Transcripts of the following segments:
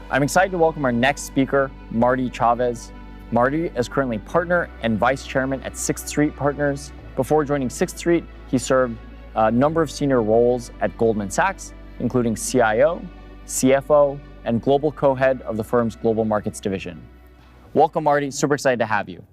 I'm excited to welcome our next speaker, Marty Chavez. Marty is currently partner and vice chairman at Sixth Street Partners. Before joining Sixth Street, he served a number of senior roles at Goldman Sachs, including CIO, CFO, and global co-head of the firm's global markets division. Welcome, Marty. Super excited to have you.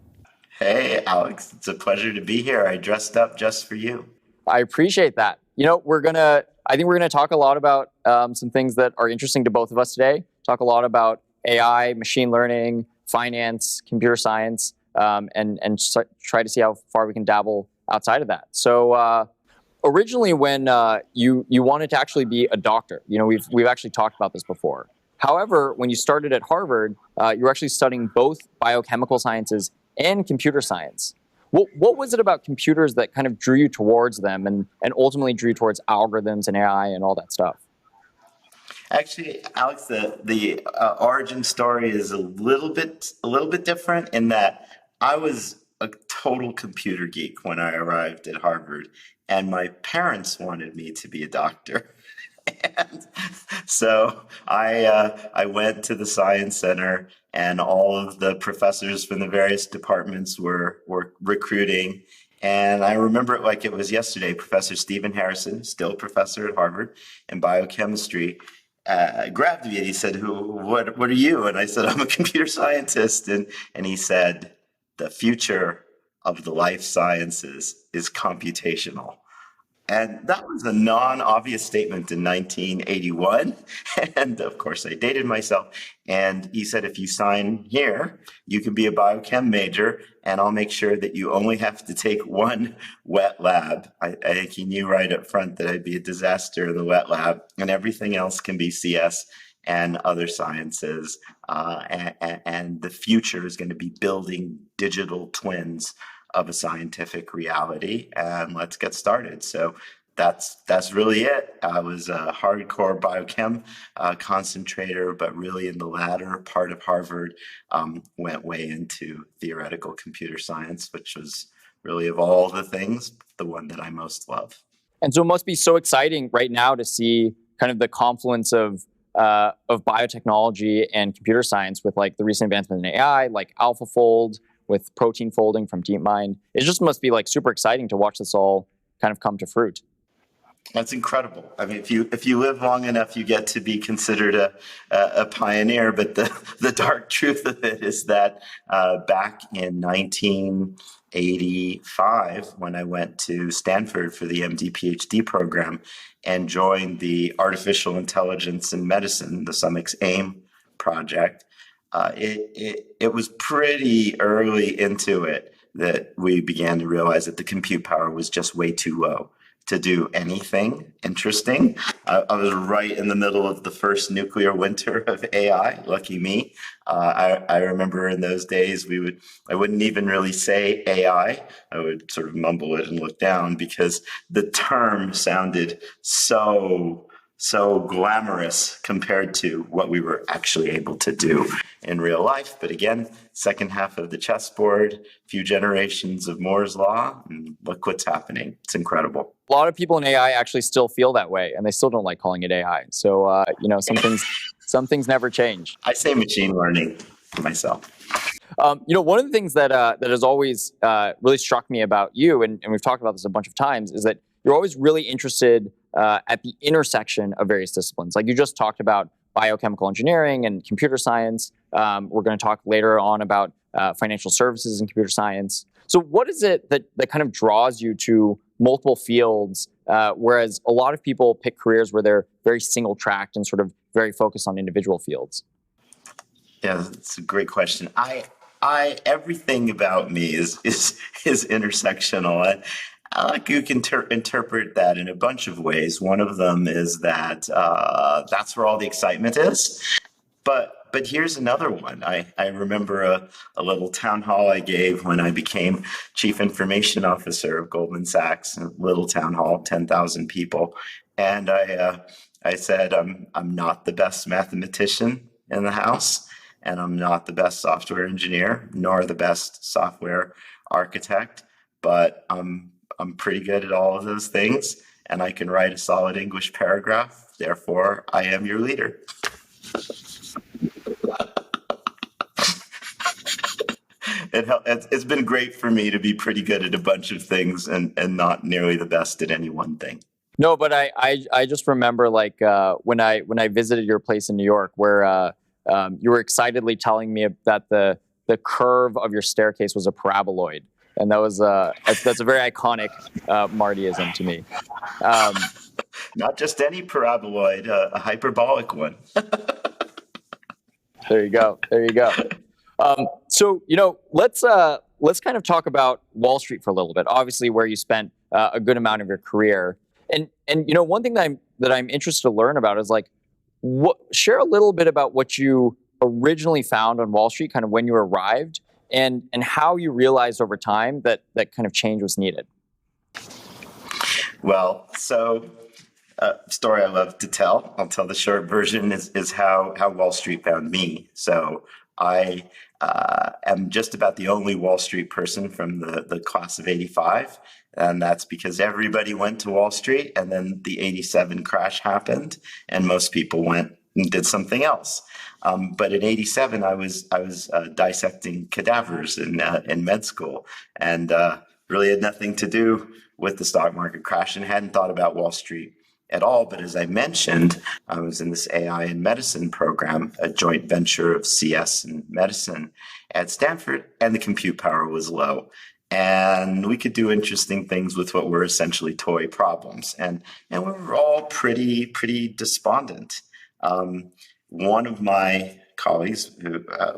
Hey, Alex. It's a pleasure to be here. I dressed up just for you. I appreciate that. I think we're gonna talk a lot about some things that are interesting to both of us today. Talk a lot about AI, machine learning, finance, computer science, and try to see how far we can dabble outside of that. So originally, when you wanted to actually be a doctor, we've actually talked about this before. However, when you started at Harvard, you were actually studying both biochemical sciences and computer science. What was it about computers that kind of drew you towards them and ultimately drew you towards algorithms and AI and all that stuff? Actually, Alex, the origin story is a little bit different in that I was a total computer geek when I arrived at Harvard, and my parents wanted me to be a doctor. And so I went to the Science Center, and all of the professors from the various departments were recruiting. And I remember it like it was yesterday. Professor Stephen Harrison, still professor at Harvard in biochemistry, grabbed me and he said, "What are you?" And I said, "I'm a computer scientist." And he said, "The future of the life sciences is computational." And that was a non-obvious statement in 1981. And of course, I dated myself. And he said, "If you sign here, you can be a biochem major, and I'll make sure that you only have to take one wet lab." I think he knew right up front that I'd be a disaster in the wet lab, and everything else can be CS and other sciences. And the future is going to be building digital twins of a scientific reality, and let's get started. So that's really it. I was a hardcore biochem concentrator, but really in the latter part of Harvard, went way into theoretical computer science, which was really, of all the things, the one that I most love. And so it must be so exciting right now to see kind of the confluence of biotechnology and computer science with like the recent advancement in AI, like AlphaFold, with protein folding from DeepMind. It just must be like super exciting to watch this all kind of come to fruit. That's incredible. I mean, if you live long enough, you get to be considered a pioneer. But the dark truth of it is that back in 1985, when I went to Stanford for the MD Ph.D. program and joined the Artificial Intelligence in Medicine, the Summix AIM project, it was pretty early into it that we began to realize that the compute power was just way too low to do anything interesting. I was right in the middle of the first nuclear winter of AI. Lucky me. I remember in those days I wouldn't even really say AI. I would sort of mumble it and look down because the term sounded so glamorous compared to what we were actually able to do in real life. But again, second half of the chessboard, few generations of Moore's law, and look what's happening. It's incredible. A lot of people in AI actually still feel that way, and they still don't like calling it AI. So, some things never change. I say machine learning myself. One of the things that has always really struck me about you, and we've talked about this a bunch of times, is that you're always really interested at the intersection of various disciplines. Like you just talked about biochemical engineering and computer science. We're going to talk later on about financial services and computer science. So what is it that kind of draws you to multiple fields, whereas a lot of people pick careers where they're very single-tracked and sort of very focused on individual fields? Yeah, that's a great question. Everything about me is intersectional. You can interpret that in a bunch of ways. One of them is that that's where all the excitement is. But here's another one. I remember a little town hall I gave when I became Chief Information Officer of Goldman Sachs, a little town hall, 10,000 people. And I said, I'm not the best mathematician in the house, and I'm not the best software engineer, nor the best software architect, but I'm pretty good at all of those things, and I can write a solid English paragraph. Therefore, I am your leader. It's been great for me to be pretty good at a bunch of things and not nearly the best at any one thing. No, but I just remember like when I visited your place in New York, where you were excitedly telling me that the curve of your staircase was a paraboloid, and that's a very iconic Martyism to me. Not just any paraboloid, a hyperbolic one. There you go. There you go. So let's kind of talk about Wall Street for a little bit. Obviously, where you spent a good amount of your career, and one thing that I'm interested to learn about is like, share a little bit about what you originally found on Wall Street, kind of when you arrived, and how you realized over time that kind of change was needed. Well, so story I love to tell. I'll tell the short version is how Wall Street found me. So I am just about the only Wall Street person from the class of 85. And that's because everybody went to Wall Street and then the 87 crash happened and most people went and did something else. But in 87, I was dissecting cadavers in med school and really had nothing to do with the stock market crash and hadn't thought about Wall Street at all. But as I mentioned, I was in this AI and medicine program, a joint venture of CS and medicine at Stanford, and the compute power was low. And we could do interesting things with what were essentially toy problems. And we were all pretty despondent. One of my colleagues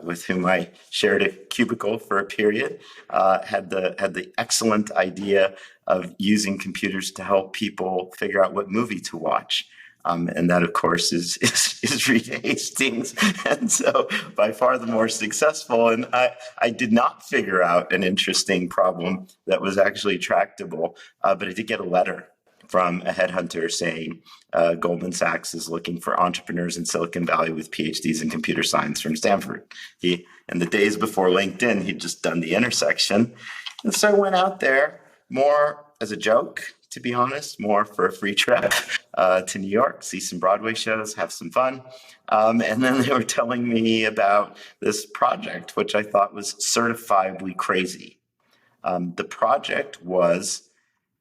with whom I shared a cubicle for a period had the excellent idea of using computers to help people figure out what movie to watch. And that, of course, is Reed Hastings. And so by far the more successful. And I did not figure out an interesting problem that was actually tractable, but I did get a letter from a headhunter saying Goldman Sachs is looking for entrepreneurs in Silicon Valley with PhDs in computer science from Stanford. In the days before LinkedIn, he'd just done the intersection. And so I went out there more as a joke, to be honest, more for a free trip to New York, see some Broadway shows, have some fun. And then they were telling me about this project, which I thought was certifiably crazy. The project was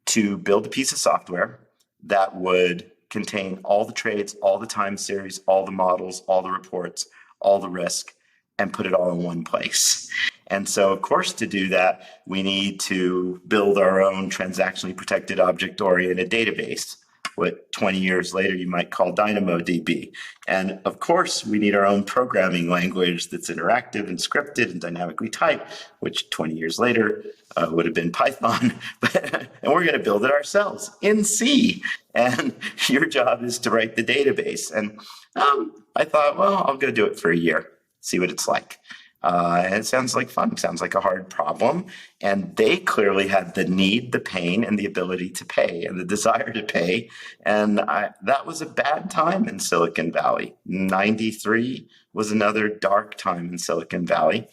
to build a piece of software that would contain all the trades, all the time series, all the models, all the reports, all the risk, and put it all in one place. And so, of course, to do that, we need to build our own transactionally protected object-oriented database, what 20 years later you might call DynamoDB. And of course, we need our own programming language that's interactive and scripted and dynamically typed, which 20 years later would have been Python. And we're going to build it ourselves in C. And your job is to write the database. And I thought, well, I'll go do it for a year, see what it's like. It sounds like fun. Sounds like a hard problem. And they clearly had the need, the pain, and the ability to pay and the desire to pay. And that was a bad time in Silicon Valley. 93 was another dark time in Silicon Valley.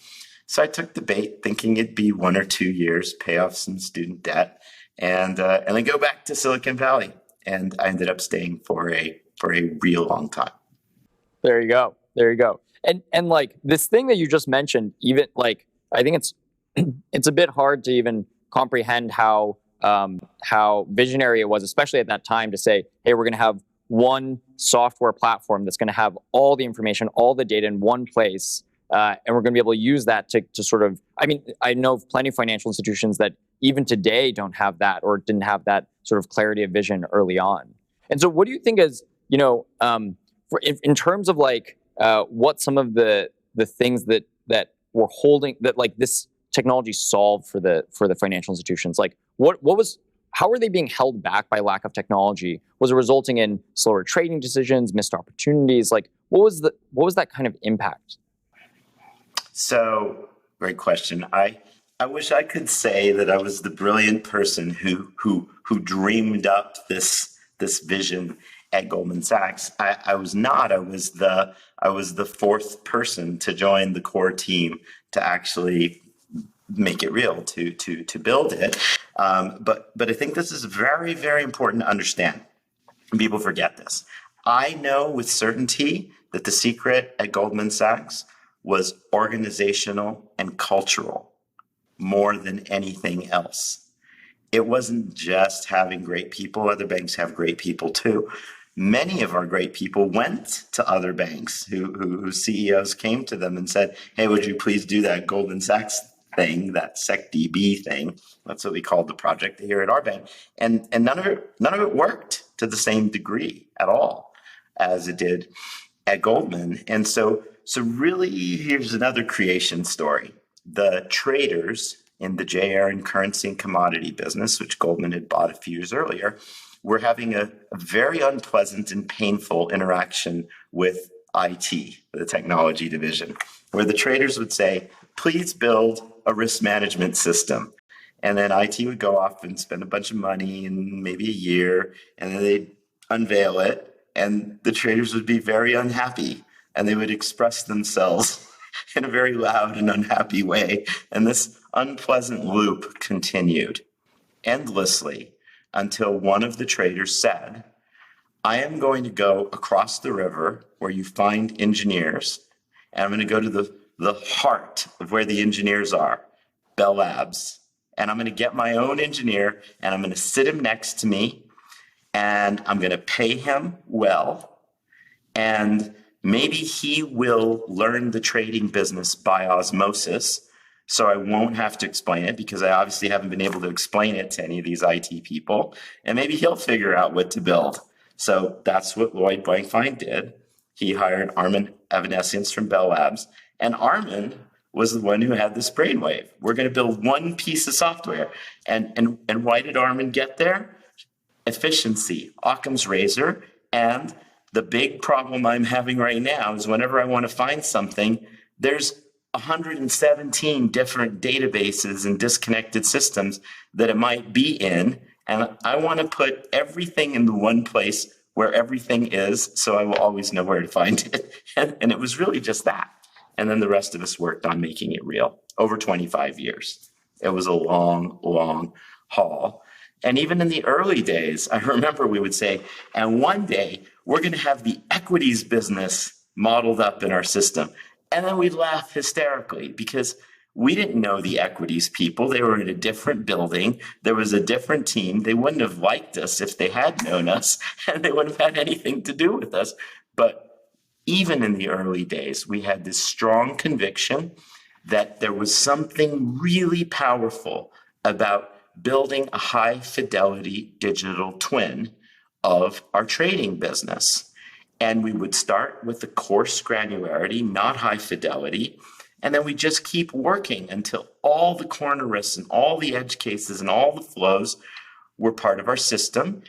So I took the bait thinking it'd be 1 or 2 years, pay off some student debt, and then go back to Silicon Valley. And I ended up staying for a real long time. There you go. There you go. And like this thing that you just mentioned, even like I think it's a bit hard to even comprehend how visionary it was, especially at that time, to say, hey, we're going to have one software platform that's going to have all the information, all the data in one place, and we're going to be able to use that to sort of. I mean, I know of plenty of financial institutions that even today don't have that or didn't have that sort of clarity of vision early on. And so, what do you think is in terms of like what some of the things that were holding that like this technology solved for the financial institutions? Like how were they being held back by lack of technology? Was it resulting in slower trading decisions, missed opportunities? Like what was that kind of impact? So great question. I wish I could say that I was the brilliant person who dreamed up this vision at Goldman Sachs. I was not. I was the fourth person to join the core team to actually make it real, to build it. But I think this is very, very important to understand. People forget this. I know with certainty that the secret at Goldman Sachs was organizational and cultural. more than anything else. It wasn't just having great people. Other banks have great people too. Many of our great people went to other banks whose CEOs came to them and said, hey, would you please do that Goldman Sachs thing, that SecDB thing? That's what we called the project here at our bank. And none of it worked to the same degree at all as it did at Goldman. And so really, here's another creation story. The traders in the JR and currency and commodity business, which Goldman had bought a few years earlier, were having a very unpleasant and painful interaction with IT, the technology division, where the traders would say, please build a risk management system. And then IT would go off and spend a bunch of money in maybe a year, and then they'd unveil it, and the traders would be very unhappy, and they would express themselves in a very loud and unhappy way. And this unpleasant loop continued endlessly until one of the traders said, I am going to go across the river where you find engineers, and I'm going to go to the heart of where the engineers are, Bell Labs. And I'm going to get my own engineer, and I'm going to sit him next to me, and I'm going to pay him well. And maybe he will learn the trading business by osmosis, so I won't have to explain it, because I obviously haven't been able to explain it to any of these IT people. And maybe he'll figure out what to build. So that's what Lloyd Blankfein did. He hired Armin Evanescence from Bell Labs. And Armin was the one who had this brainwave. We're going to build one piece of software. And why did Armin get there? Efficiency, Occam's razor. And the big problem I'm having right now is whenever I want to find something, there's 117 different databases and disconnected systems that it might be in. And I want to put everything in the one place where everything is, so I will always know where to find it. And it was really just that. And then the rest of us worked on making it real over 25 years. It was a long, long haul. And even in the early days, I remember we would say, and one day we're going to have the equities business modeled up in our system. And then we'd laugh hysterically because we didn't know the equities people. They were in a different building. There was a different team. They wouldn't have liked us if they had known us, and they wouldn't have had anything to do with us. But even in the early days, we had this strong conviction that there was something really powerful about building a high fidelity digital twin of our trading business. And we would start with the coarse granularity, not high fidelity. And then we just keep working until all the corner risks and all the edge cases and all the flows were part of our system.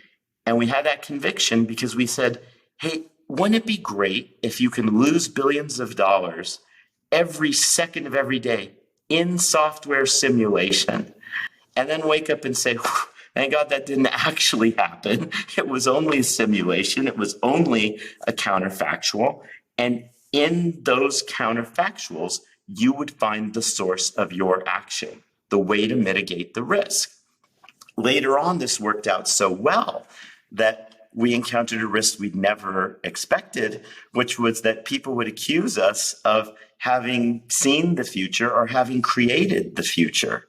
And we had that conviction because we said, hey, wouldn't it be great if you can lose billions of dollars every second of every day in software simulation, and then wake up and say, thank God that didn't actually happen. It was only a simulation. It was only a counterfactual. And in those counterfactuals, you would find the source of your action, the way to mitigate the risk. Later on, this worked out so well that we encountered a risk we'd never expected, which was that people would accuse us of having seen the future or having created the future.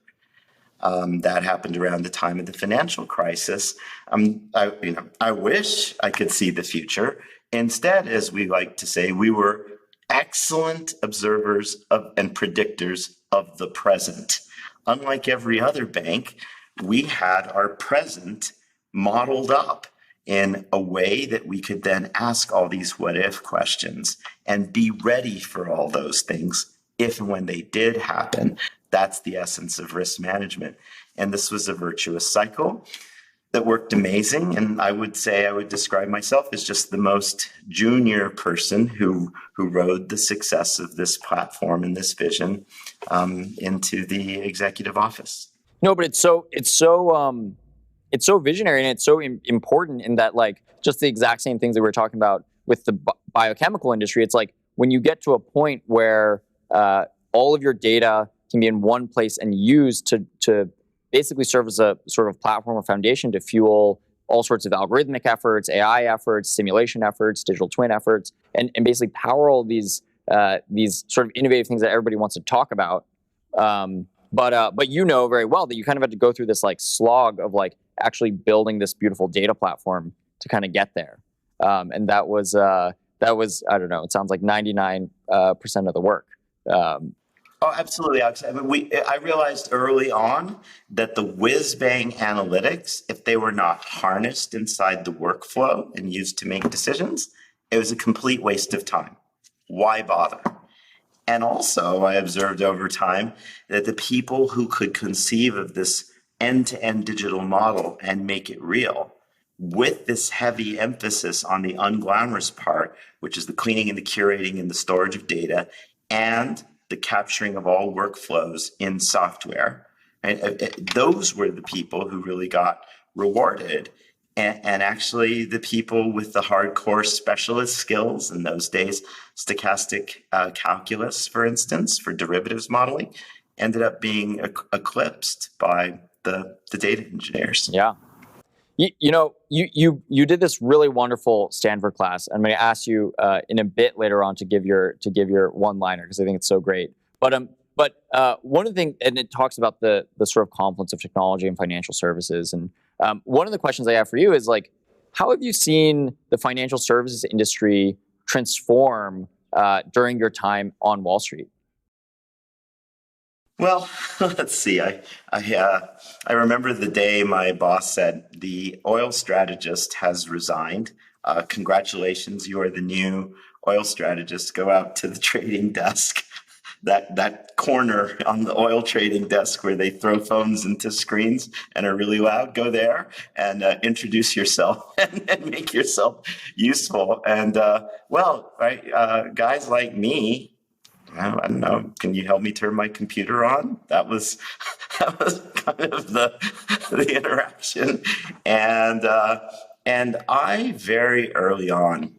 That happened around the time of the financial crisis. I wish I could see the future. Instead, as we like to say, we were excellent observers of and predictors of the present. Unlike every other bank, we had our present modeled up in a way that we could then ask all these what if questions and be ready for all those things if and when they did happen. That's the essence of risk management. And this was a virtuous cycle that worked amazing. And I would describe myself as just the most junior person who rode the success of this platform and this vision into the executive office. No, but it's so visionary, and it's so important in that, like, just the exact same things that we were talking about with the biochemical industry. It's like when you get to a point where all of your data can be in one place and used to basically serve as a sort of platform or foundation to fuel all sorts of algorithmic efforts, AI efforts, simulation efforts, digital twin efforts, and basically power all these sort of innovative things that everybody wants to talk about. But you know very well that you kind of had to go through this like slog of like actually building this beautiful data platform to kind of get there. And that was I don't know. It sounds like 99% of the work. Oh, absolutely, Alex. I mean, I realized early on that the whiz-bang analytics, if they were not harnessed inside the workflow and used to make decisions, it was a complete waste of time. Why bother? And also, I observed over time that the people who could conceive of this end-to-end digital model and make it real, with this heavy emphasis on the unglamorous part, which is the cleaning and the curating and the storage of data, and the capturing of all workflows in software. And those were the people who really got rewarded. And actually, the people with the hardcore specialist skills in those days, stochastic calculus, for instance, for derivatives modeling, ended up being eclipsed by the data engineers. Yeah. You did this really wonderful Stanford class. I'm going to ask you in a bit later on to give your one-liner because I think it's so great. But one of the things, and it talks about the sort of confluence of technology and financial services. And one of the questions I have for you is like, how have you seen the financial services industry transform during your time on Wall Street? Well, let's see. I remember the day my boss said the oil strategist has resigned. Congratulations, you are the new oil strategist. Go out to the trading desk, that corner on the oil trading desk where they throw phones into screens and are really loud. Go there and introduce yourself and make yourself useful. And guys like me. I don't know. Can you help me turn my computer on? That was kind of the interaction, and I very early on,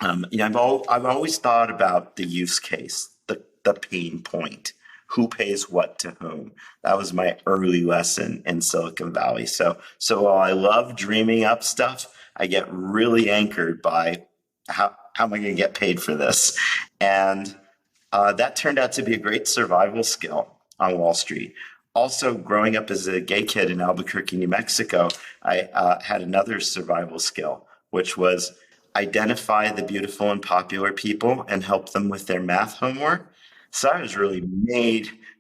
I've always thought about the use case, the pain point, who pays what to whom. That was my early lesson in Silicon Valley. So while I love dreaming up stuff, I get really anchored by how am I going to get paid for this, and that turned out to be a great survival skill on Wall Street. Also, growing up as a gay kid in Albuquerque, New Mexico, I had another survival skill, which was identify the beautiful and popular people and help them with their math homework. So I was really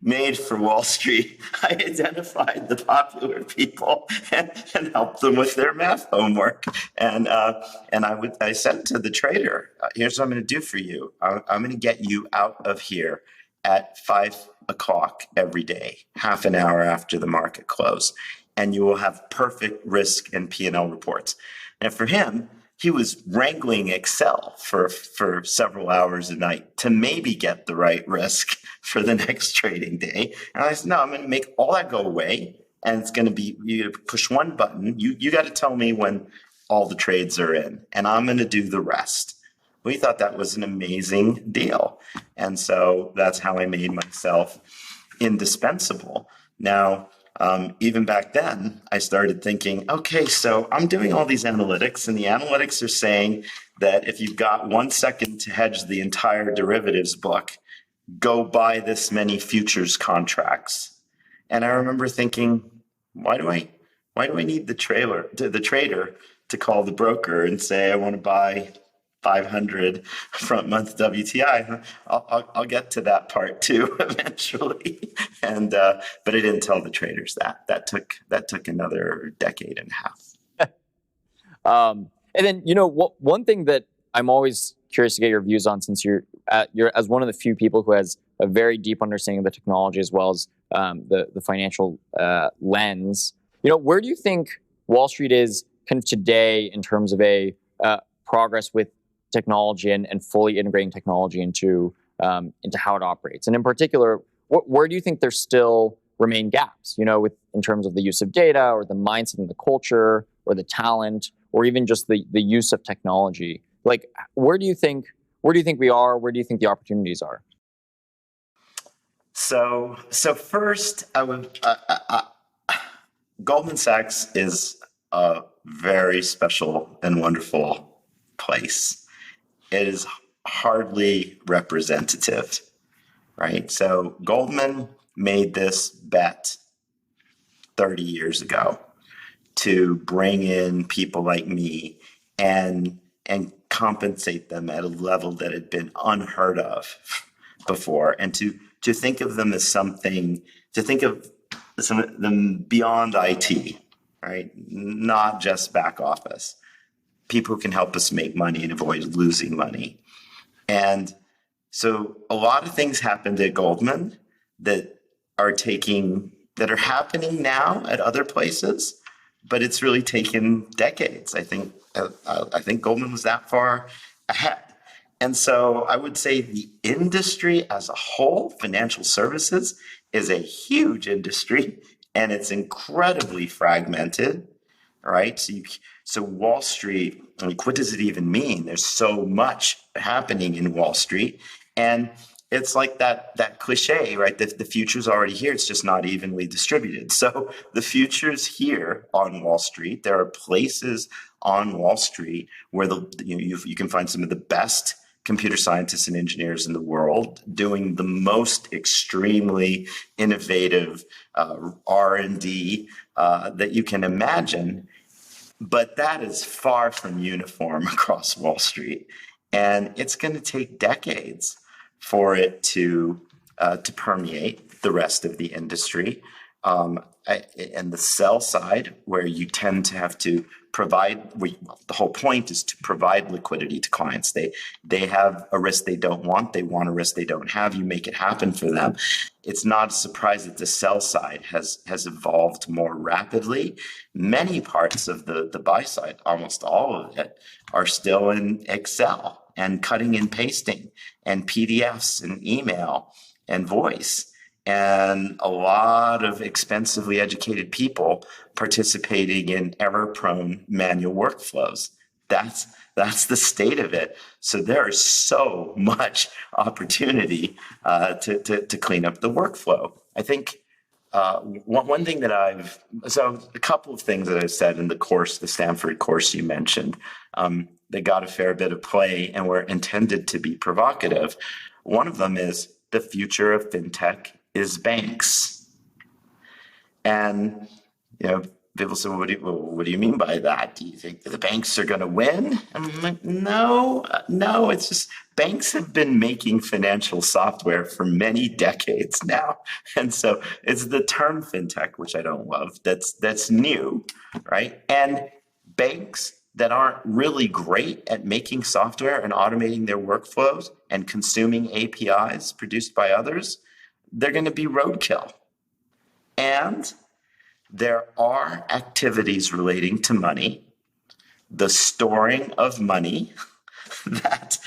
made for Wall Street. I identified the popular people and helped them with their math homework. And I said to the trader, "Here's what I'm going to do for you. I'm going to get you out of here at 5 o'clock every day, half an hour after the market close, and you will have perfect risk and P&L reports." And for him, he was wrangling Excel for several hours a night to maybe get the right risk for the next trading day. And I said, no, I'm going to make all that go away. And it's going to be, you push one button. You got to tell me when all the trades are in, and I'm going to do the rest. We thought that was an amazing deal. And so that's how I made myself indispensable. Now, even back then, I started thinking, okay, so I'm doing all these analytics, and the analytics are saying that if you've got 1 second to hedge the entire derivatives book, go buy this many futures contracts. And I remember thinking, why do I need the trader to call the broker and say I want to buy 500 front month WTI? I'll get to that part too eventually. And but I didn't tell the traders that took another decade and a half. And then one thing that I'm always curious to get your views on, since you're as one of the few people who has a very deep understanding of the technology as well as the financial lens. Where do you think Wall Street is kind of today in terms of a progress with technology and fully integrating technology into how it operates? And in particular, where do you think there still remain gaps, in terms of the use of data or the mindset and the culture or the talent or even just the use of technology? Like, where do you think we are? Where do you think the opportunities are? So first, Goldman Sachs is a very special and wonderful place. It is hardly representative, right? So Goldman made this bet 30 years ago to bring in people like me and compensate them at a level that had been unheard of before, and to think of them as something, to think of them beyond IT, right? Not just back office. People who can help us make money and avoid losing money. And so a lot of things happened at Goldman that are happening now at other places, but it's really taken decades. I think Goldman was that far ahead. And so I would say the industry as a whole, financial services, is a huge industry, and it's incredibly fragmented, right? So Wall Street, like, what does it even mean? There's so much happening in Wall Street, and it's like that cliche, right? The future's already here. It's just not evenly distributed. So the future's here on Wall Street. There are places on Wall Street where you can find some of the best computer scientists and engineers in the world doing the most extremely innovative R&D that you can imagine. But that is far from uniform across Wall Street. And it's going to take decades for it to permeate the rest of the industry. And the sell side, where you tend to have to provide, the whole point is to provide liquidity to clients. They have a risk they don't want. They want a risk they don't have. You make it happen for them. It's not a surprise that the sell side has evolved more rapidly. Many parts of the buy side, almost all of it, are still in Excel and cutting and pasting and PDFs and email and voice, and a lot of expensively educated people participating in error-prone manual workflows. That's the state of it. So there is so much opportunity to clean up the workflow. I think one thing that a couple of things that I've said in the course, the Stanford course you mentioned, they got a fair bit of play and were intended to be provocative. One of them is the future of fintech is banks. And, people say, what do you mean by that? Do you think that the banks are going to win? I'm like, no, it's just banks have been making financial software for many decades now. And so it's the term fintech, which I don't love, that's new, right? And banks that aren't really great at making software and automating their workflows and consuming APIs produced by others, they're going to be roadkill. And there are activities relating to money, the storing of money, that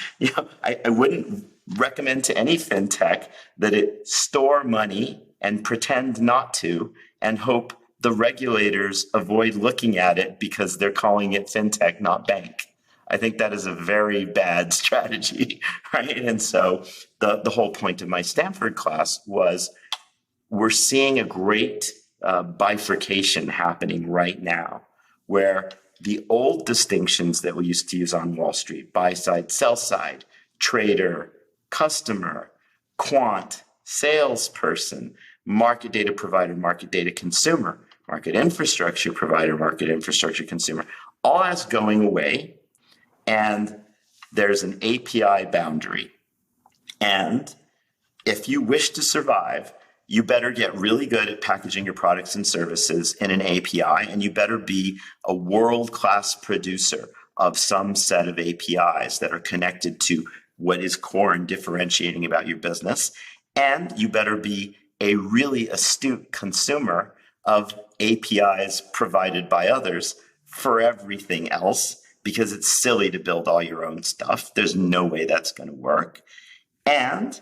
I wouldn't recommend to any fintech that it store money and pretend not to and hope the regulators avoid looking at it because they're calling it fintech, not bank. I think that is a very bad strategy, right? And so the whole point of my Stanford class was we're seeing a great bifurcation happening right now, where the old distinctions that we used to use on Wall Street, buy side, sell side, trader, customer, quant, salesperson, market data provider, market data consumer, market infrastructure provider, market infrastructure consumer, all that's going away. And there's an API boundary. And if you wish to survive, you better get really good at packaging your products and services in an API, and you better be a world-class producer of some set of APIs that are connected to what is core and differentiating about your business. And you better be a really astute consumer of APIs provided by others for everything else, because it's silly to build all your own stuff. There's no way that's going to work. And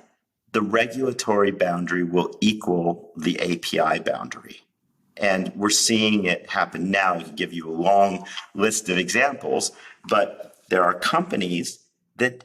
the regulatory boundary will equal the API boundary. And we're seeing it happen now. I can give you a long list of examples, but there are companies that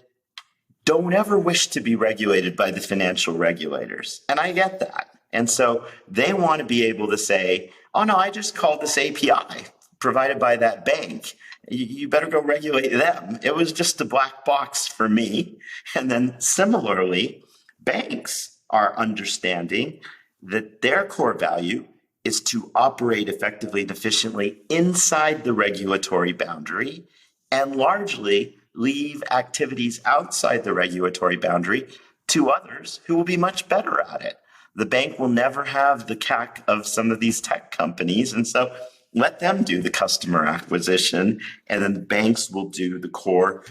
don't ever wish to be regulated by the financial regulators. And I get that. And so they want to be able to say, oh no, I just called this API provided by that bank. You better go regulate them. It was just a black box for me. And then similarly, banks are understanding that their core value is to operate effectively and efficiently inside the regulatory boundary and largely leave activities outside the regulatory boundary to others who will be much better at it. The bank will never have the CAC of some of these tech companies. And so let them do the customer acquisition, and then the banks will do the core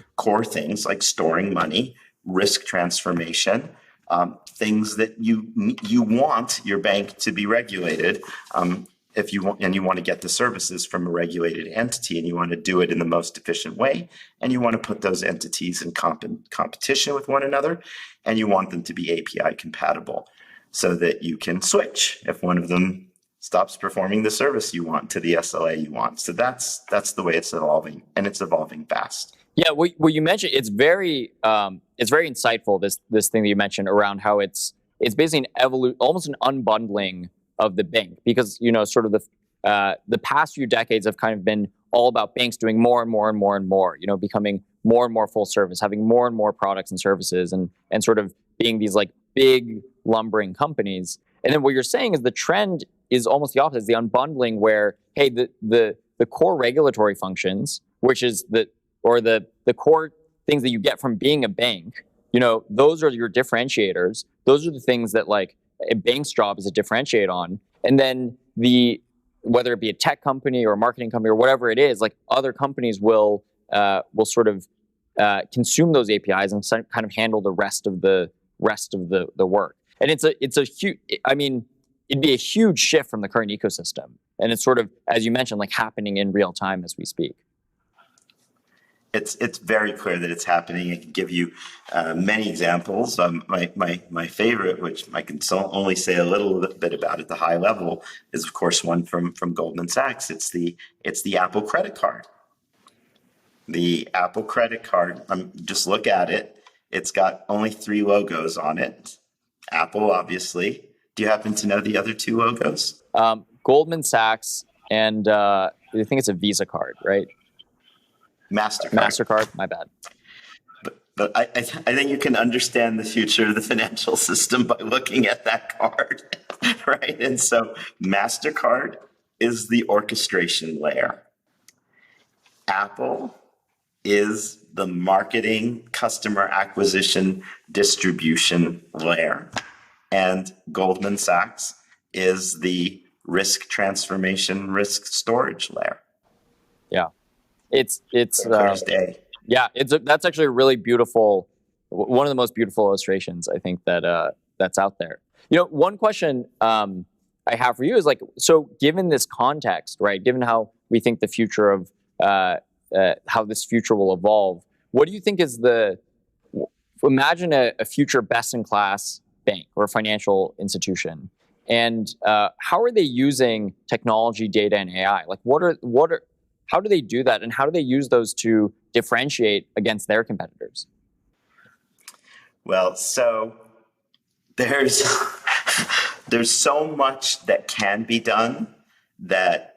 things like storing money, risk transformation, things that you want your bank to be regulated. If you want, and you want to get the services from a regulated entity, and you want to do it in the most efficient way, and you want to put those entities in competition with one another, and you want them to be API compatible so that you can switch if one of them stops performing the service you want to the SLA you want. So that's the way it's evolving, and it's evolving fast. Yeah, what you mentioned, it's very insightful. This thing that you mentioned around how it's basically almost an unbundling of the bank, because sort of the past few decades have kind of been all about banks doing more and more and more and more, becoming more and more full service, having more and more products and services, and sort of being these like big lumbering companies. And then what you're saying is the trend is almost the opposite, the unbundling, where hey, the core regulatory functions, which is the core things that you get from being a bank, those are your differentiators. Those are the things that like a bank's job is to differentiate on. And then whether it be a tech company or a marketing company or whatever it is, like other companies will sort of consume those APIs and kind of handle the rest of the work. And it's a huge, I mean, it'd be a huge shift from the current ecosystem. And it's sort of, as you mentioned, like happening in real time as we speak. It's very clear that it's happening. I can give you many examples. My favorite, which I can only say a little bit about at the high level, is of course one from Goldman Sachs. It's the Apple credit card. The Apple credit card. Just look at it. It's got only 3 logos on it. Apple, obviously. Do you happen to know the other 2 logos? Goldman Sachs and I think it's a Visa card, right? MasterCard, my bad. But I think you can understand the future of the financial system by looking at that card, right? And so MasterCard is the orchestration layer. Apple is the marketing, customer acquisition, distribution layer. And Goldman Sachs is the risk transformation, risk storage layer. Yeah. It's Thursday. Yeah, that's actually a really beautiful, one of the most beautiful illustrations I think that's out there. One question I have for you is like, so given this context, right? Given how we think the future of how this future will evolve, what do you think is imagine a future best-in-class bank or financial institution, and how are they using technology, data, and AI? Like, how do they do that, and how do they use those to differentiate against their competitors? Well, so there's so much that can be done that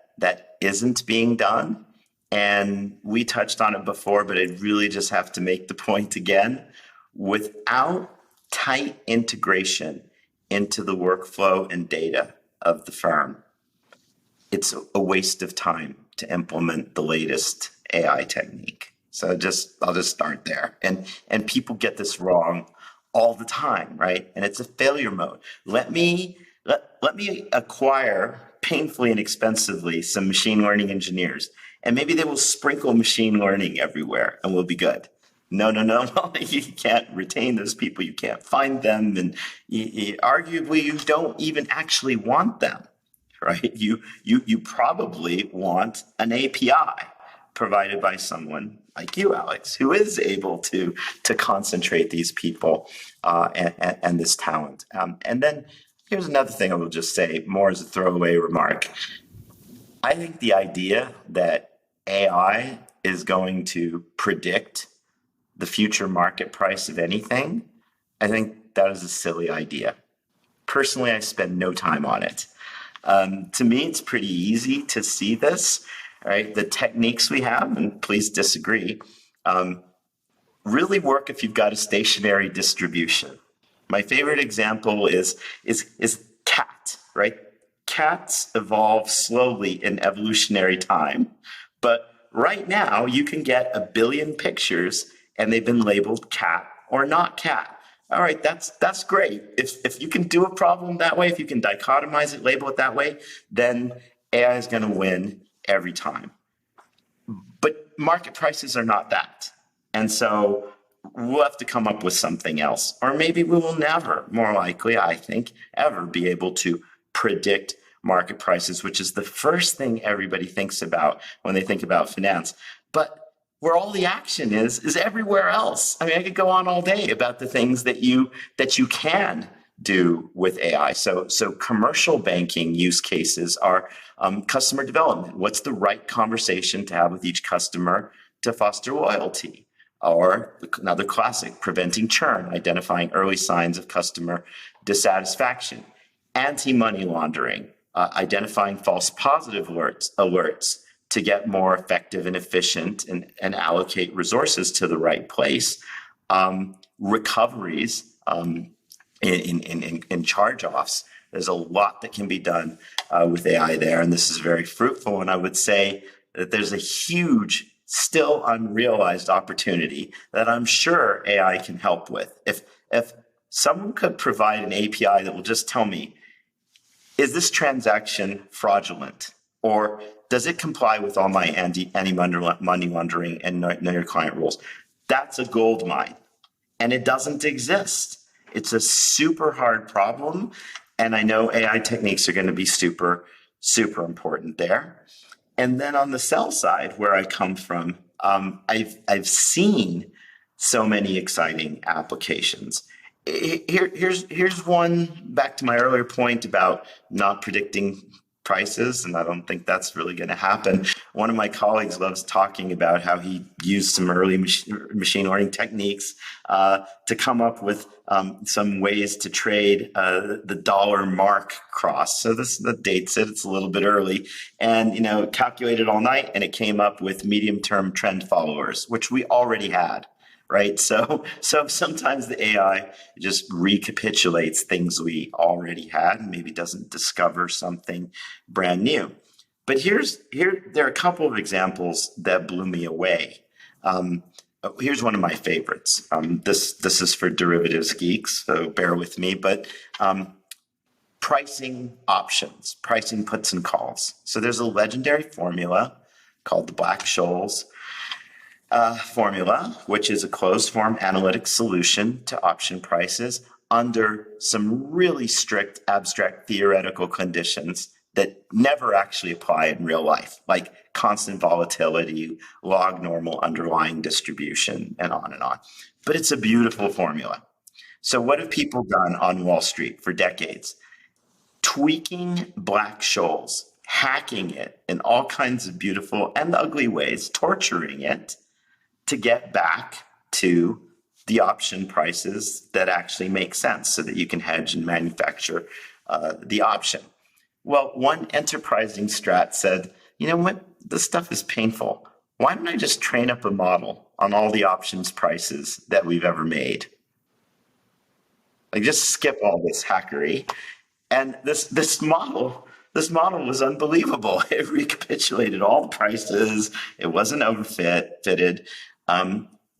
isn't being done, and we touched on it before, but I really just have to make the point again. Without tight integration into the workflow and data of the firm, it's a waste of time to implement the latest AI technique. So I'll just start there. And people get this wrong all the time, right? And it's a failure mode. Let me acquire painfully and expensively some machine learning engineers, and maybe they will sprinkle machine learning everywhere and we'll be good. No. You can't retain those people. You can't find them. And arguably, you don't even actually want them. Right? You probably want an API provided by someone like you, Alex, who is able to concentrate these people and this talent. And then here's another thing I will just say, more as a throwaway remark. I think the idea that AI is going to predict the future market price of anything, I think that is a silly idea. Personally, I spend no time on it. To me, it's pretty easy to see this, right? The techniques we have, and please disagree, really work if you've got a stationary distribution. My favorite example is cat. right? Cats evolve slowly in evolutionary time, but right now you can get 1 billion pictures and they've been labeled cat or not cat. All right, that's great. If you can do a problem that way, if you can dichotomize it, label it that way, then AI is going to win every time. But market prices are not that. And so we'll have to come up with something else. Or maybe we will never, more likely, I think, ever be able to predict market prices, which is the first thing everybody thinks about when they think about finance. But where all the action is everywhere else. I mean, I could go on all day about the things that you can do with AI. So commercial banking use cases are customer development. What's the right conversation to have with each customer to foster loyalty? Or another classic, preventing churn, identifying early signs of customer dissatisfaction. Anti-money laundering, identifying false positive alerts to get more effective and efficient and allocate resources to the right place. Recoveries in charge-offs. There's a lot that can be done with AI there, and this is very fruitful. And I would say that there's a huge, still unrealized opportunity that I'm sure AI can help with. If someone could provide an API that will just tell me, is this transaction fraudulent? Or does it comply with all my anti-money laundering and know your client rules? That's a gold mine, and it doesn't exist. It's a super hard problem, and I know AI techniques are going to be super, super important there. And then on the sell side, where I come from, I've seen so many exciting applications. Here's one, back to my earlier point about not predicting prices, and I don't think that's really going to happen. One of my colleagues loves talking about how he used some early machine learning techniques to come up with some ways to trade the dollar mark cross. So this dates it; it's a little bit early, and calculated all night, and it came up with medium-term trend followers, which we already had. Right. So sometimes the AI just recapitulates things we already had and maybe doesn't discover something brand new. But there are a couple of examples that blew me away. Here's one of my favorites. This is for derivatives geeks, so bear with me. But pricing options, pricing puts and calls. So there's a legendary formula called the Black-Scholes formula, which is a closed form analytic solution to option prices under some really strict abstract theoretical conditions that never actually apply in real life, like constant volatility, log normal underlying distribution, and on and on. But it's a beautiful formula. So what have people done on Wall Street for decades? Tweaking Black-Scholes, hacking it in all kinds of beautiful and ugly ways, torturing it, to get back to the option prices that actually make sense so that you can hedge and manufacture the option. Well, one enterprising strat said, you know what, this stuff is painful. Why don't I just train up a model on all the options prices that we've ever made? Like, just skip all this hackery. And this model was unbelievable. It recapitulated all the prices. It wasn't overfitted.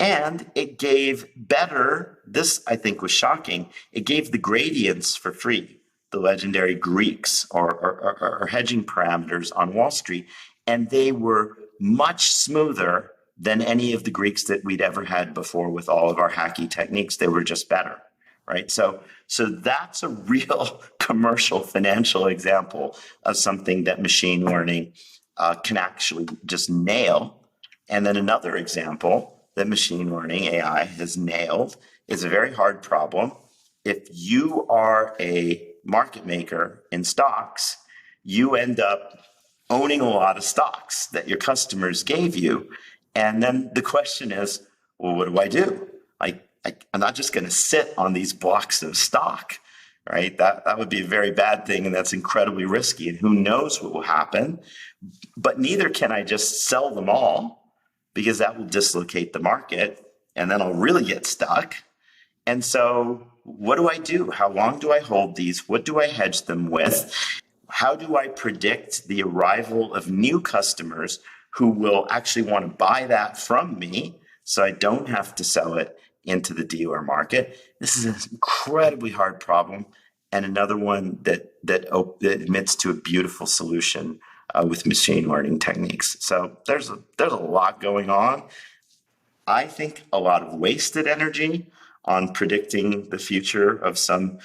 And it gave better, this I think was shocking, it gave the gradients for free, the legendary Greeks or hedging parameters on Wall Street. And they were much smoother than any of the Greeks that we'd ever had before with all of our hacky techniques. They were just better, right? So that's a real commercial financial example of something that machine learning can actually just nail. And then another example that machine learning AI has nailed is a very hard problem. If you are a market maker in stocks, you end up owning a lot of stocks that your customers gave you. And then the question is, well, what do I do? I'm not just going to sit on these blocks of stock, right? That would be a very bad thing, and that's incredibly risky, and who knows what will happen. But neither can I just sell them all, because that will dislocate the market, and then I'll really get stuck. And so what do I do? How long do I hold these? What do I hedge them with? How do I predict the arrival of new customers who will actually want to buy that from me so I don't have to sell it into the dealer market? This is an incredibly hard problem, and another one that admits to a beautiful solution with machine learning techniques. So there's a lot going on. I think a lot of wasted energy on predicting the future of some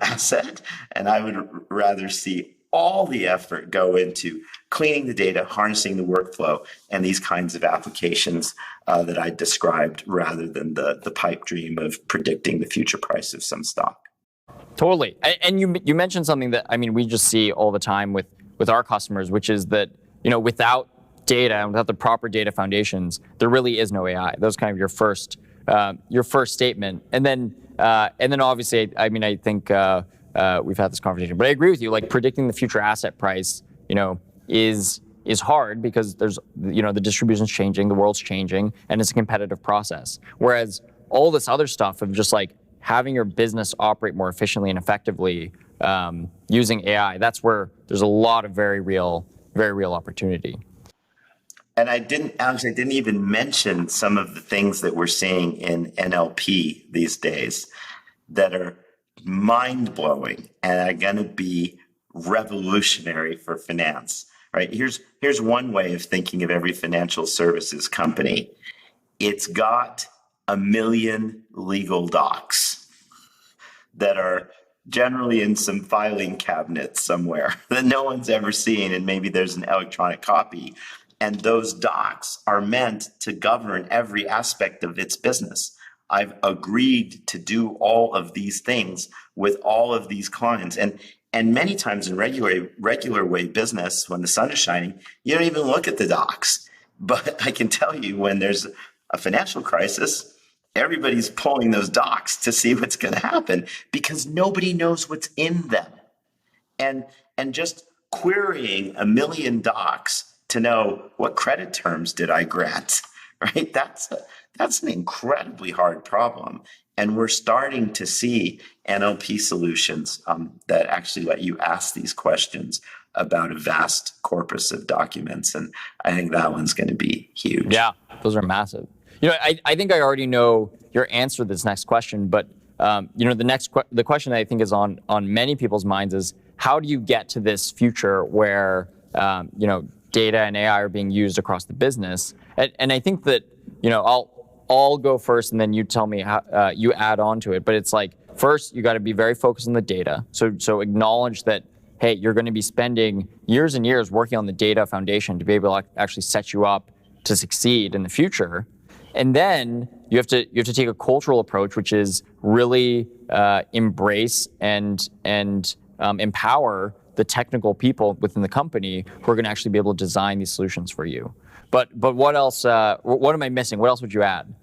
asset, and I would rather see all the effort go into cleaning the data, harnessing the workflow, and these kinds of applications that I described, rather than the pipe dream of predicting the future price of some stock. Totally. And you mentioned something that, I mean, we just see all the time with our customers, which is that, without data and without the proper data foundations, there really is no AI. That was kind of your first statement. And then obviously, I mean, I think we've had this conversation, but I agree with you. Like, predicting the future asset price, is hard because there's, the distribution's changing, the world's changing, and it's a competitive process. Whereas all this other stuff of just like having your business operate more efficiently and effectively using AI, that's where there's a lot of very real opportunity. And I didn't even mention some of the things that we're seeing in NLP these days that are mind-blowing and are going to be revolutionary for finance. Right? Here's one way of thinking of every financial services company. It's got 1 million legal docs that are generally in some filing cabinet somewhere that no one's ever seen, and maybe there's an electronic copy. And those docs are meant to govern every aspect of its business. I've agreed to do all of these things with all of these clients. And many times in regular way business, when the sun is shining, you don't even look at the docs. But I can tell you, when there's a financial crisis, everybody's pulling those docs to see what's going to happen because nobody knows what's in them. And just querying 1 million docs to know what credit terms did I grant, right? That's an incredibly hard problem. And we're starting to see NLP solutions that actually let you ask these questions about a vast corpus of documents. And I think that one's going to be huge. Yeah, those are massive. I think I already know your answer to this next question, but the question I think is on many people's minds is, how do you get to this future where data and AI are being used across the business? And I think that I'll go first, and then you tell me how you add on to it. But it's like, first you got to be very focused on the data. So acknowledge that, hey, you're going to be spending years and years working on the data foundation to be able to actually set you up to succeed in the future. And then you have to take a cultural approach, which is really embrace and empower the technical people within the company who are going to actually be able to design these solutions for you. But what else? What am I missing? What else would you add?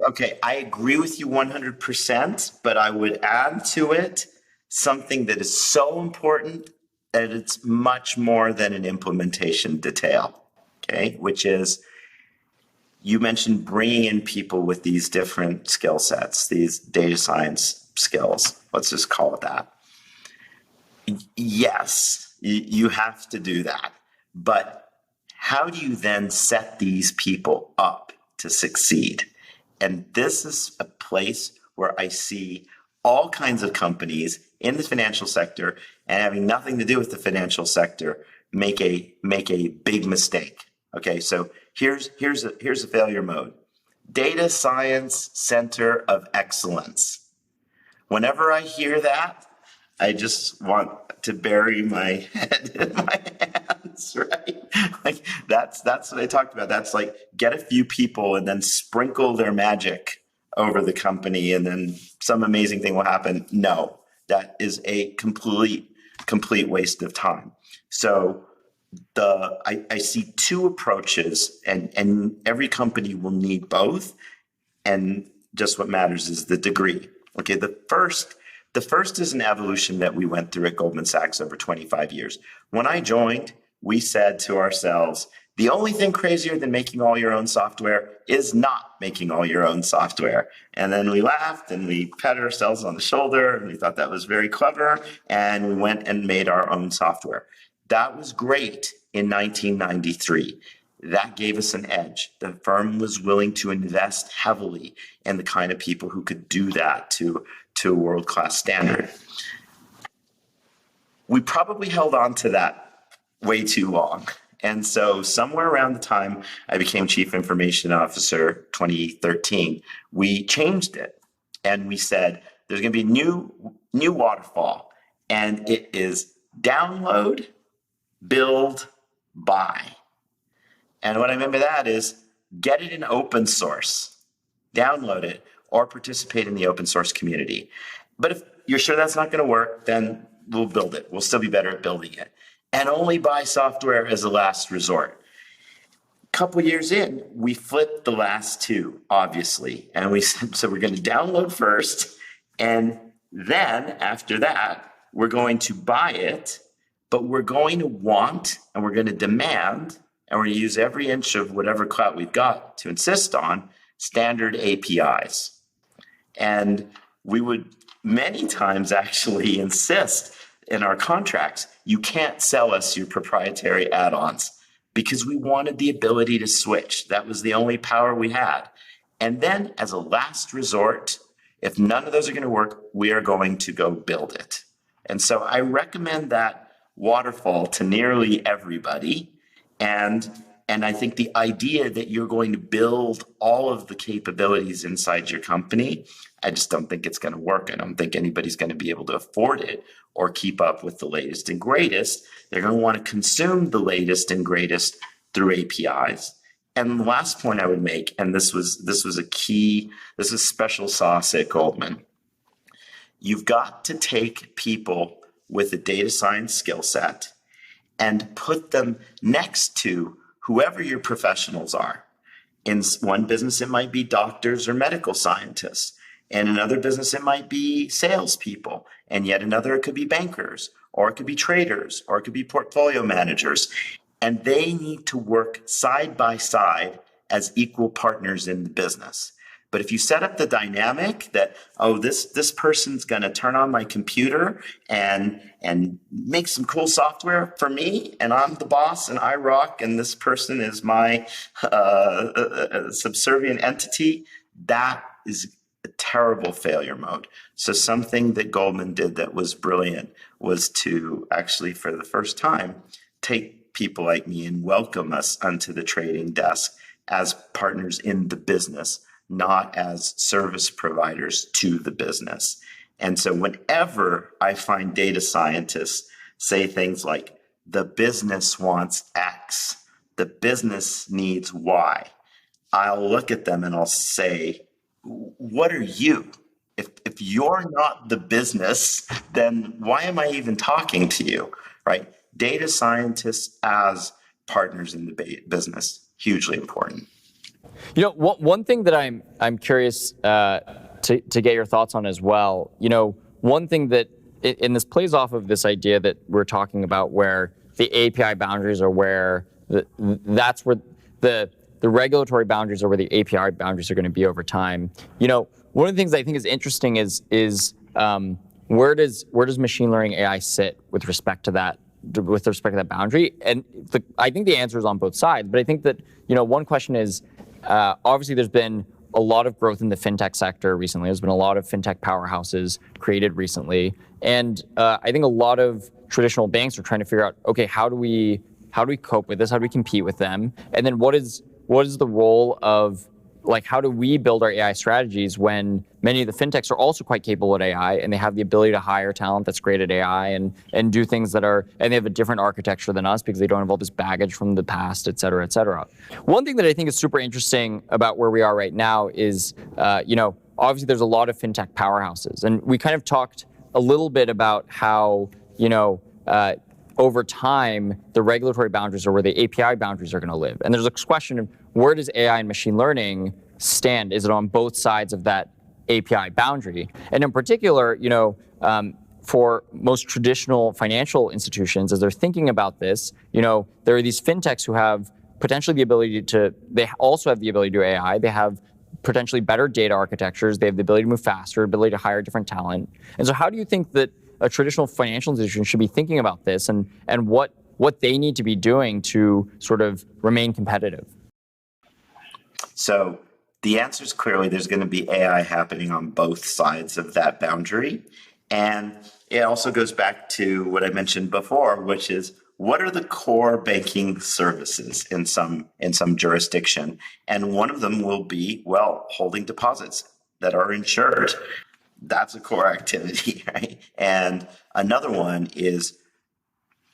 Okay, I agree with you 100%, but I would add to it something that is so important that it's much more than an implementation detail. Okay, which is, you mentioned bringing in people with these different skill sets, these data science skills. Let's just call it that. Yes, you have to do that. But how do you then set these people up to succeed? And this is a place where I see all kinds of companies in the financial sector and having nothing to do with the financial sector make a big mistake. Okay, so here's a failure mode. Data Science Center of Excellence. Whenever I hear that, I just want to bury my head in my hands, right? Like that's what I talked about. That's like, get a few people and then sprinkle their magic over the company and then some amazing thing will happen. No, that is a complete waste of time. So I see two approaches, and every company will need both. And just what matters is the degree. Okay, the first is an evolution that we went through at Goldman Sachs over 25 years. When I joined, we said to ourselves, The only thing crazier than making all your own software is not making all your own software. And then we laughed and we patted ourselves on the shoulder and we thought that was very clever. And we went and made our own software. That was great in 1993. That gave us an edge. The firm was willing to invest heavily in the kind of people who could do that to a world-class standard. We probably held on to that way too long. And so somewhere around the time I became Chief Information Officer, 2013, we changed it. And we said, there's going to be a new waterfall. And it is download, build, buy. And what I mean by that is get it in open source, download it, or participate in the open source community. But if you're sure that's not going to work, then we'll build it. We'll still be better at building it. And only buy software as a last resort. A couple years in, we flipped the last two, obviously. And we said, so we're going to download first. And then after that, we're going to buy it. But we're going to want and we're going to demand, and we're going to use every inch of whatever clout we've got to insist on standard APIs. And we would many times actually insist in our contracts, you can't sell us your proprietary add-ons because we wanted the ability to switch. That was the only power we had. And then as a last resort, if none of those are going to work, we are going to go build it. And so I recommend that waterfall to nearly everybody. And I think the idea that you're going to build all of the capabilities inside your company, I just don't think it's going to work. I don't think anybody's going to be able to afford it or keep up with the latest and greatest. They're going to want to consume the latest and greatest through APIs. And the last point I would make, and this was a key, this is special sauce at Goldman. You've got to take people with a data science skill set and put them next to whoever your professionals are. In one business, it might be doctors or medical scientists. In another business, it might be salespeople. And yet another, it could be bankers, or it could be traders, or it could be portfolio managers. And they need to work side by side as equal partners in the business. But if you set up the dynamic that, oh, this person's going to turn on my computer and make some cool software for me, and I'm the boss and I rock, and this person is my subservient entity, that is a terrible failure mode. So something that Goldman did that was brilliant was to actually, for the first time, take people like me and welcome us onto the trading desk as partners in the business, not as service providers to the business. And so whenever I find data scientists say things like, the business wants X, the business needs Y, I'll look at them and I'll say, what are you? If you're not the business, then why am I even talking to you, right? Data scientists as partners in the business, hugely important. You know, one thing that I'm curious to get your thoughts on as well. You know, one thing that, and this plays off of this idea that we're talking about, where the API boundaries are where that's where the regulatory boundaries are where the API boundaries are going to be over time. You know, one of the things I think is interesting is where does machine learning AI sit with respect to that boundary? And I think the answer is on both sides. But I think that, you know, one question is, obviously there's been a lot of growth in the fintech sector recently. There's been a lot of fintech powerhouses created recently. And I think a lot of traditional banks are trying to figure out, okay, how do we cope with this? How do we compete with them? And then what is the role of, like, how do we build our AI strategies when many of the fintechs are also quite capable at AI, and they have the ability to hire talent that's great at AI and do things that are, and they have a different architecture than us because they don't have all this baggage from the past, et cetera, et cetera. One thing that I think is super interesting about where we are right now is, you know, obviously there's a lot of fintech powerhouses, and we kind of talked a little bit about how, you know, over time, the regulatory boundaries are where the API boundaries are going to live. And there's a question of, where does AI and machine learning stand? Is it on both sides of that API boundary? And in particular, you know, for most traditional financial institutions, as they're thinking about this, you know, there are these fintechs who have potentially the ability to, they also have the ability to do AI. They have potentially better data architectures. They have the ability to move faster, ability to hire different talent. And so how do you think that a traditional financial institution should be thinking about this, and what they need to be doing to sort of remain competitive? So the answer is clearly there's going to be AI happening on both sides of that boundary. And it also goes back to what I mentioned before, which is what are the core banking services in some jurisdiction? And one of them will be, well, holding deposits that are insured. That's a core activity, right? And another one is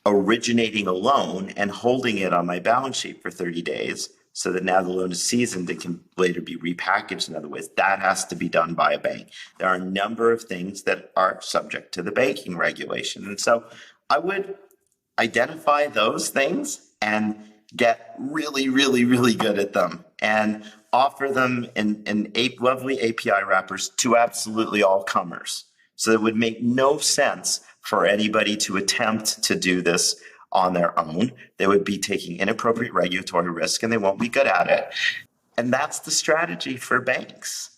originating a loan and holding it on my balance sheet for 30 days so that now the loan is seasoned and can later be repackaged in other ways. That has to be done by a bank. There are a number of things that are subject to the banking regulation. And so I would identify those things and get really, really, really good at them and offer them in lovely API wrappers to absolutely all comers. So it would make no sense for anybody to attempt to do this on their own. They would be taking inappropriate regulatory risk and they won't be good at it. And that's the strategy for banks.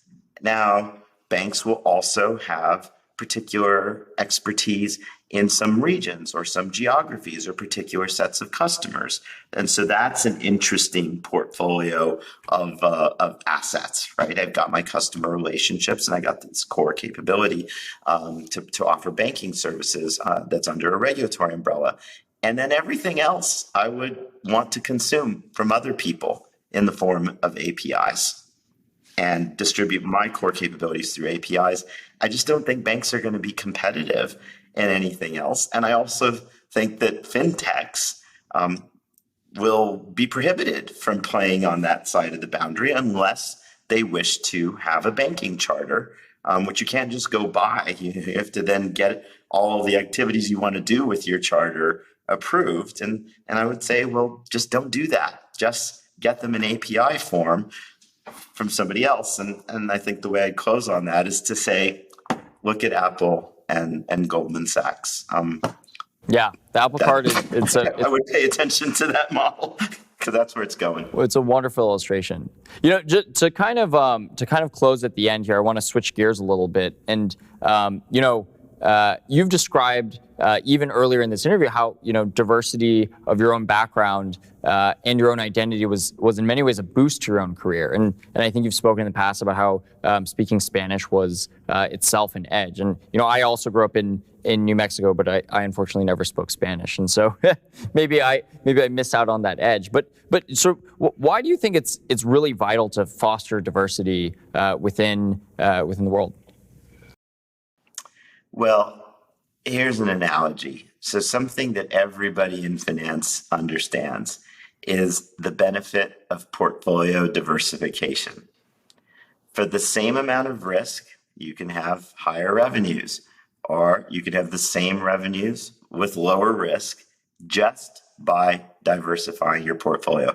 Now, banks will also have particular expertise in some regions or some geographies or particular sets of customers. And so that's an interesting portfolio of assets, right? I've got my customer relationships and I got this core capability to offer banking services that's under a regulatory umbrella. And then everything else I would want to consume from other people in the form of APIs and distribute my core capabilities through APIs. I just don't think banks are going to be competitive in anything else. And I also think that fintechs will be prohibited from playing on that side of the boundary unless they wish to have a banking charter, which you can't just go buy. You have to then get all the activities you want to do with your charter approved. And I would say, well, just don't do that. Just get them in API form from somebody else. And I think the way I'd close on that is to say, look at Apple and Goldman Sachs. Yeah, the Apple Card is I would pay attention to that model because that's where it's going. Well, it's a wonderful illustration. You know, to kind of close at the end here, I want to switch gears a little bit. And you've described even earlier in this interview how diversity of your own background and your own identity was in many ways a boost to your own career. And I think you've spoken in the past about how speaking Spanish was itself an edge. And I also grew up in New Mexico, but I unfortunately never spoke Spanish, and so maybe I missed out on that edge. But so why do you think it's really vital to foster diversity within the world? Well, here's an analogy. So something that everybody in finance understands is the benefit of portfolio diversification. For the same amount of risk, you can have higher revenues, or you could have the same revenues with lower risk just by diversifying your portfolio.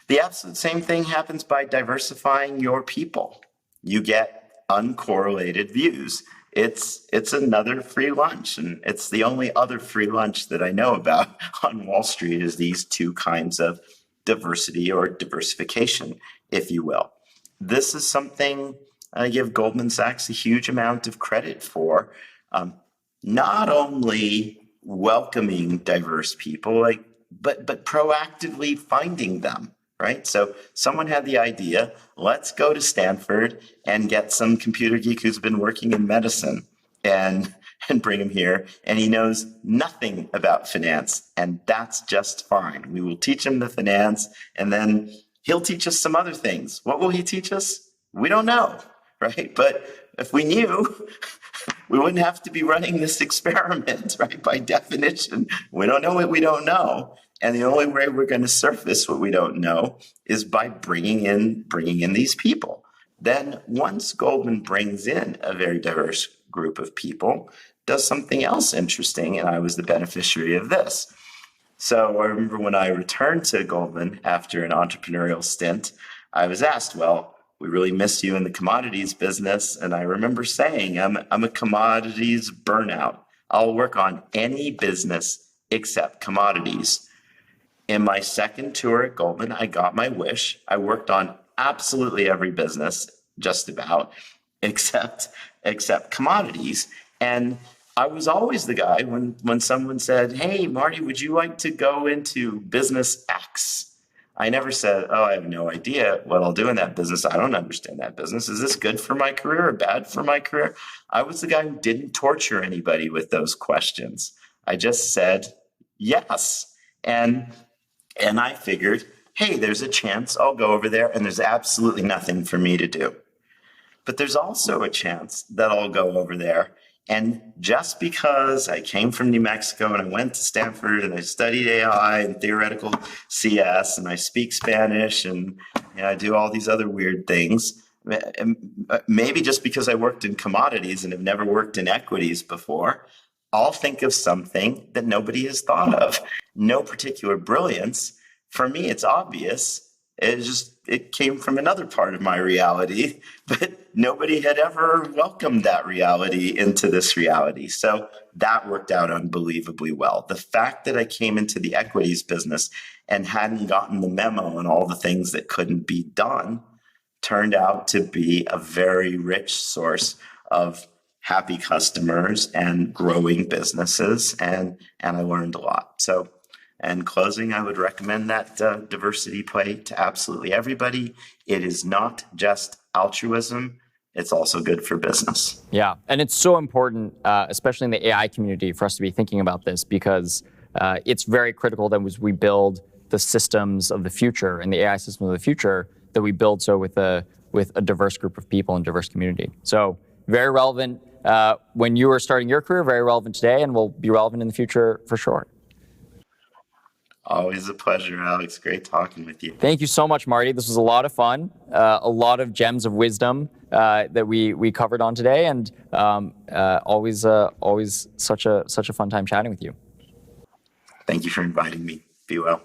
The absolute same thing happens by diversifying your people. You get uncorrelated views. It's another free lunch, and it's the only other free lunch that I know about on Wall Street is these two kinds of diversity or diversification, if you will. This is something I give Goldman Sachs a huge amount of credit for. Not only welcoming diverse people, but proactively finding them, right? So someone had the idea, let's go to Stanford and get some computer geek who's been working in medicine and bring him here. And he knows nothing about finance, and that's just fine. We will teach him the finance, and then he'll teach us some other things. What will he teach us? We don't know, right? But if we knew, we wouldn't have to be running this experiment, right? By definition, we don't know what we don't know. And the only way we're going to surface what we don't know is by bringing in these people. Then once Goldman brings in a very diverse group of people, does something else interesting, and I was the beneficiary of this. So I remember when I returned to Goldman after an entrepreneurial stint, I was asked, well, we really miss you in the commodities business. And I remember saying, I'm a commodities burnout. I'll work on any business except commodities. In my second tour at Goldman, I got my wish. I worked on absolutely every business, just about, except commodities. And I was always the guy when someone said, "Hey, Marty, would you like to go into business X?" I never said, "Oh, I have no idea what I'll do in that business. I don't understand that business. Is this good for my career or bad for my career?" I was the guy who didn't torture anybody with those questions. I just said yes. And I figured, hey, there's a chance I'll go over there and there's absolutely nothing for me to do. But there's also a chance that I'll go over there. And just because I came from New Mexico and I went to Stanford and I studied AI and theoretical CS and I speak Spanish and I do all these other weird things, maybe just because I worked in commodities and have never worked in equities before, I'll think of something that nobody has thought of. No particular brilliance. For me, it's obvious. It came from another part of my reality, but nobody had ever welcomed that reality into this reality. So that worked out unbelievably well. The fact that I came into the equities business and hadn't gotten the memo on all the things that couldn't be done turned out to be a very rich source of happy customers and growing businesses, and I learned a lot. So, in closing, I would recommend that diversity play to absolutely everybody. It is not just altruism, it's also good for business. Yeah, and it's so important, especially in the AI community, for us to be thinking about this, because it's very critical that as we build the systems of the future and the AI system of the future, that we build so with a diverse group of people and diverse community. So very relevant when you were starting your career, very relevant today, and will be relevant in the future for sure. Always a pleasure, Alex. Great talking with you. Thank you so much, Marty. This was a lot of fun, a lot of gems of wisdom that we covered on today, and always such a fun time chatting with you. Thank you for inviting me. Be well.